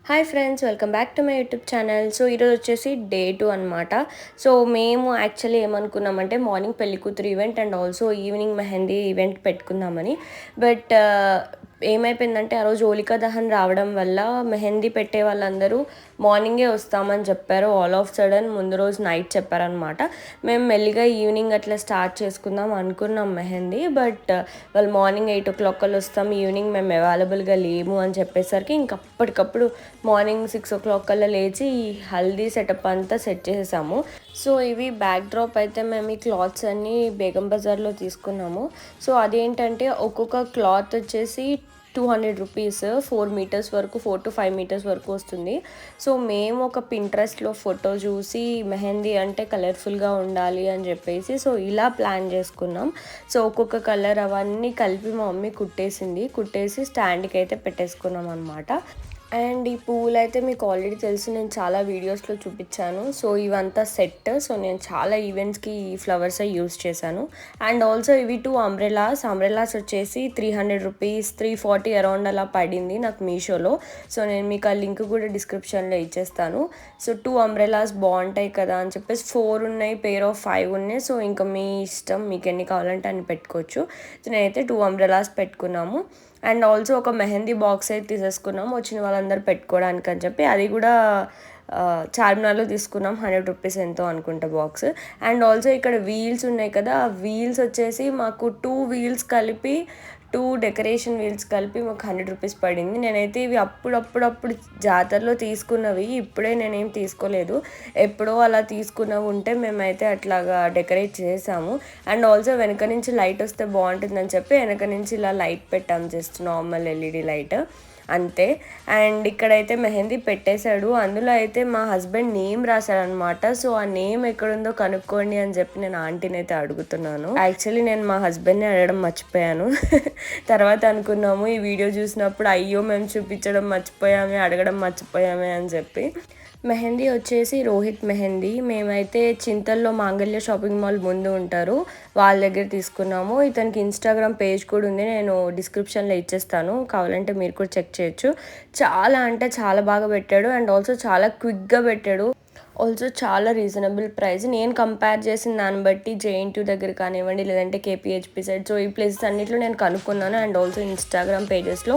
Hi friends, welcome back to my YouTube channel. So ఈరోజు వచ్చేసి day 2 అనమాట. So మేము యాక్చువల్లీ ఏమనుకున్నామంటే మార్నింగ్ పెళ్ళికూతురు event and also evening mehndi event పెట్టుకుందామని. బట్ ఏమైపోయిందంటే ఆ రోజు హోలికా దహన్ రావడం వల్ల మెహందీ పెట్టే వాళ్ళందరూ మార్నింగే వస్తామని చెప్పారు. ఆల్ ఆఫ్ సడన్ ముందు రోజు నైట్ చెప్పారనమాట. మేము మెల్లిగా ఈవినింగ్ అట్లా స్టార్ట్ చేసుకుందాం అనుకున్నాం మెహందీ. బట్ వాళ్ళు మార్నింగ్ 8 o'clock కల్లా వస్తాం, ఈవినింగ్ మేము అవైలబుల్గా లేము అని చెప్పేసరికి ఇంకప్పటికప్పుడు మార్నింగ్ 6 o'clock కల్లా లేచి ఈ హల్దీ సెటప్ అంతా సెట్ చేసేసాము. సో ఇవి బ్యాక్ డ్రాప్ అయితే మేము ఈ క్లాత్స్ అన్నీ బేగం బజార్లో తీసుకున్నాము. సో అదేంటంటే ఒక్కొక్క క్లాత్ వచ్చేసి 200 రూపీస్, 4 meters వరకు, 4 to 5 meters వరకు వస్తుంది. సో మేము ఒక పింట్రెస్ట్లో ఫోటో చూసి మెహందీ అంటే కలర్ఫుల్గా ఉండాలి అని చెప్పేసి సో ఇలా ప్లాన్ చేసుకున్నాం. సో ఒక్కొక్క కలర్ అవన్నీ కలిపి మా మమ్మీ కుట్టేసి స్టాండ్కి అయితే పెట్టేసుకున్నాం అనమాట. అండ్ ఈ పువ్వులు అయితే మీకు ఆల్రెడీ తెలుసు, నేను చాలా వీడియోస్లో చూపించాను. సో ఇవంతా సెట్. సో నేను చాలా ఈవెంట్స్కి ఈ ఫ్లవర్స్ యూస్ చేశాను. అండ్ ఆల్సో ఇవి 2 అంబ్రెలాస్ వచ్చేసి 300 రూపీస్, 340 అరౌండ్ అలా పడింది నాకు మీషోలో. సో నేను మీకు ఆ లింక్ కూడా డిస్క్రిప్షన్లో ఇచ్చేస్తాను. సో 2 అంబ్రెలాస్ బాగుంటాయి కదా అని చెప్పేసి 4 ఉన్నాయి, పేర్ ఆఫ్ 5 ఉన్నాయి. సో ఇంకా మీ ఇష్టం, మీకు ఎన్ని కావాలంటే అన్ని పెట్టుకోవచ్చు. సో నేనైతే 2 అంబ్రెలాస్ పెట్టుకున్నాము. అండ్ ఆల్సో ఒక మెహందీ బాక్స్ అయితే తీసేసుకున్నాం వచ్చిన వాళ్ళందరూ పెట్టుకోవడానికి అని చెప్పి. అది కూడా చార్మినార్లో తీసుకున్నాం, 100 రూపీస్ ఎంతో అనుకుంటా బాక్స్. అండ్ ఆల్సో ఇక్కడ వీల్స్ ఉన్నాయి కదా, ఆ వీల్స్ వచ్చేసి మాకు 2 వీల్స్ కలిపి, 2 డెకరేషన్ వీల్స్ కలిపి మాకు 100 రూపీస్ పడింది. నేనైతే ఇవి అప్పుడప్పుడు జాతరలో తీసుకున్నవి, ఇప్పుడే నేనేం తీసుకోలేదు. ఎప్పుడో అలా తీసుకున్నవి ఉంటే మేమైతే అట్లాగా డెకరేట్ చేసాము. అండ్ ఆల్సో వెనక నుంచి లైట్ వస్తే బాగుంటుందని చెప్పి వెనక నుంచి ఇలా లైట్ పెట్టాం, జస్ట్ నార్మల్ ఎల్ఈడి లైట్ అంతే. అండ్ ఇక్కడైతే మెహందీ పెట్టేశాడు. అందులో అయితే మా హస్బెండ్ నేమ్ రాశాడనమాట. సో ఆ నేమ్ ఎక్కడుందో కనుక్కోండి అని చెప్పి నేను ఆంటీని అయితే అడుగుతున్నాను. యాక్చువల్లీ నేను మా హస్బెండ్ని అడగడం మర్చిపోయాను. తర్వాత అనుకున్నాము ఈ వీడియో చూసినప్పుడు, అయ్యో మేము చూపించడం మర్చిపోయామే, అడగడం మర్చిపోయామే అని చెప్పి. మెహందీ వచ్చేసి రోహిత్ మెహందీ. మేమైతే చింతల్లో మాంగళ్య షాపింగ్ మాల్ ముందు ఉంటారు, వాళ్ళ దగ్గర తీసుకున్నాము. ఇతనికి ఇన్స్టాగ్రామ్ పేజ్ కూడా ఉంది, నేను డిస్క్రిప్షన్లో ఇచ్చేస్తాను, కావాలంటే మీరు కూడా చెక్ చేయొచ్చు. చాలా అంటే చాలా బాగా పెట్టాడు. అండ్ ఆల్సో చాలా క్విక్గా పెట్టాడు. ఆల్సో చాలా రీజనబుల్ ప్రైస్. నేను కంపేర్ చేసిన దాన్ని బట్టి జేఎన్‌టీయూ దగ్గర కానివ్వండి, లేదంటే కేపీహెచ్పి సైడ్, సో ఈ ప్లేసెస్ అన్నింటిలో నేను కనుక్కున్నాను. అండ్ ఆల్సో ఇన్స్టాగ్రామ్ పేజెస్లో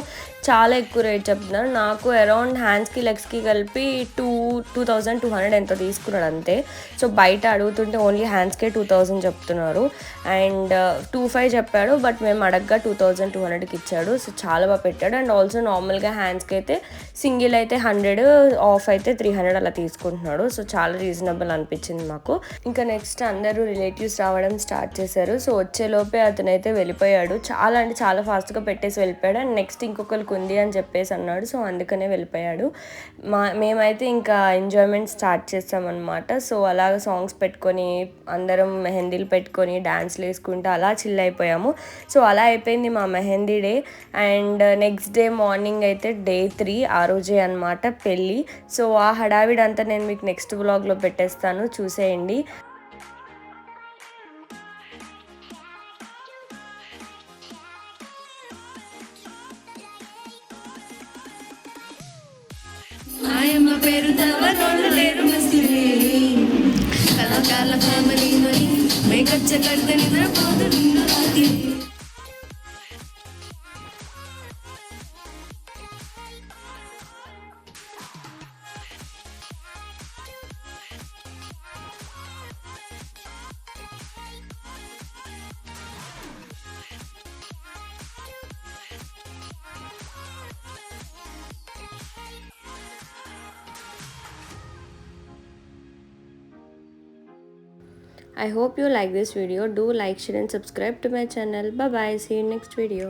చాలా ఎక్కువ రేట్ చెప్తున్నారు. నాకు అరౌండ్ హ్యాండ్స్కి లెగ్స్కి కలిపి 2200 ఎంతో తీసుకున్నాడు అంతే. సో బయట అడుగుతుంటే ఓన్లీ హ్యాండ్స్కే 2000 చెప్తున్నారు. అండ్ 25 చెప్పాడు, బట్ మేము అడగ్గా 2200కి ఇచ్చాడు. సో చాలా బాగా పెట్టాడు. అండ్ ఆల్సో నార్మల్గా హ్యాండ్స్కి అయితే సింగిల్ అయితే 100, ఆఫ్ అయితే 300 అలా తీసుకుంటున్నాడు. సో చాలా రీజనబుల్ అనిపించింది మాకు. ఇంకా నెక్స్ట్ అందరూ రిలేటివ్స్ రావడం స్టార్ట్ చేశారు. సో వచ్చేలోపే అతనైతే వెళ్ళిపోయాడు. చాలా అంటే చాలా ఫాస్ట్గా పెట్టేసి వెళ్ళిపోయాడు. అండ్ నెక్స్ట్ ఇంకొకరికి ఉంది అని చెప్పేసి అన్నాడు. సో అందుకనే వెళ్ళిపోయాడు. మేమైతే ఇంకా ఎంజాయ్మెంట్ స్టార్ట్ చేస్తామన్నమాట. సో అలాగ సాంగ్స్ పెట్టుకొని అందరం మెహందీలు పెట్టుకొని డ్యాన్స్లు వేసుకుంటూ అలా చిల్ అయిపోయాము. సో అలా అయిపోయింది మా mehndi day. And next day morning అయితే డే 3, ఆ రోజే అనమాట పెళ్ళి. సో ఆ హడావిడి అంతా నేను మీకు నెక్స్ట్ వ్లాగ్లో పెట్టేస్తాను, చూసేయండి. పేరు కళాకాల ఫ్యామిలీ మేకచ్చ కడితే నిద్రపోదు నిన్ను రాత్రి. I hope you like this video. Do like, share and subscribe to my channel. Bye bye. See you next video.